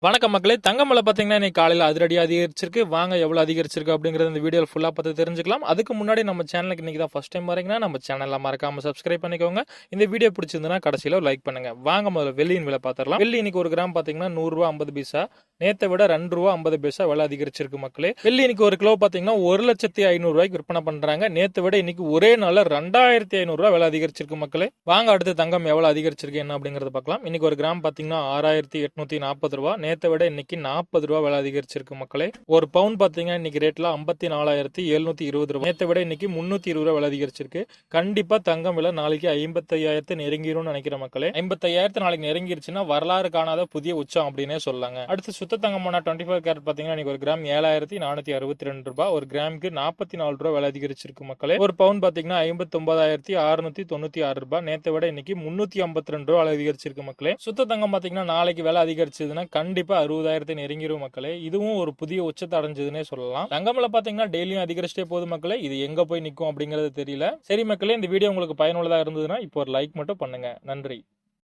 வணக்கம் மக்களே. தங்கம் விலை பார்த்தீங்கன்னா இன்னைக்கு காலையில் அதிரடியாக அதிகரிச்சிருக்கு. வாங்க எவ்வளோ அதிகரிச்சிருக்கு அப்படிங்கிறது இந்த வீடியோவில் ஃபுல்லாக பார்த்து தெரிஞ்சுக்கலாம். அதுக்கு முன்னாடி நம்ம சேனலுக்கு இன்னைக்கு தான் ஃபர்ஸ்ட் டைம் வரீங்கன்னா நம்ம சேனலில் மறக்காம சப்ஸ்கிரைப் பண்ணிக்கோங்க. இந்த வீடியோ பிடிச்சிருந்ததுன்னா கடைசியில் லைக் பண்ணுங்க. வாங்க முதல்ல வெள்ளியின் விலை பார்த்துடலாம். வெள்ளி இன்னைக்கு ஒரு கிராம் பார்த்தீங்கன்னா ₹100.50. நேற்றை விட ₹2.50 விலை அதிகரிச்சிருக்கு மக்களே. வெள்ளி இன்னைக்கு ஒரு கிலோ பார்த்தீங்கன்னா 1,500,000 விற்பனை பண்றாங்க. நேற்று விட இன்னைக்கு ஒரே நாளில் ₹2,500 விலை அதிகரிச்சிருக்கு மக்களே. வாங்க அடுத்து தங்கம் எவ்வளவு அதிகரிச்சிருக்கு என்ன அப்படிங்கறத பார்க்கலாம். இன்னைக்கு ஒரு கிராம் பார்த்தீங்கன்னா ₹6,840. நேற்றை விட இன்னைக்கு ₹40 விலை அதிகரிச்சிருக்கு மக்களே. ஒரு பவுன் பார்த்தீங்கன்னா இன்னைக்கு ரேட்ல ₹54,720. நேற்றை விட இன்னைக்கு ₹320 விலை அதிகரிச்சிருக்கு. கண்டிப்பா தங்கம் விலை நாளைக்கு 55,000 நெருங்கிரும் நினைக்கிற மக்களே. 55,000 நாளைக்கு நெருங்கிருச்சுன்னா வரலாறு காணாத புதிய உச்சம் அப்படின்னே சொல்லாங்க. அடுத்து சுத்த தங்கமான 24 கேரட் பாத்தீங்கன்னா இன்னைக்கு ஒரு கிராம் ₹7,462. ஒரு கிராமுக்கு ₹44 விலை அதிகரிச்சிருக்கு மக்களே. ஒரு பவுன் பாத்தீங்கன்னா ₹59,696. நேற்றை விட இன்னைக்கு ₹352 விலை அதிகரிச்சிருக்கு மக்களே. சுத்த தங்கம் பாத்தீங்கன்னா நாளைக்கு விலை அதிகரிச்சதுன்னா கண்டிப்பா 60,000 நெருங்கிரும் மக்களே. இதுவும் ஒரு புதிய உச்சத்தை அடைஞ்சதுன்னே சொல்லலாம். தங்கம்ல பாத்தீங்கன்னா டெய்லியும் அதிகரிச்சிட்டே போகுது மக்களே. இது எங்க போய் நிக்கும் அப்படிங்கறது தெரியல. சரி மக்களே, இந்த வீடியோ உங்களுக்கு பயனுள்ளதா இருந்ததுன்னா இப்போ ஒரு லைக் மட்டும் பண்ணுங்க. நன்றி.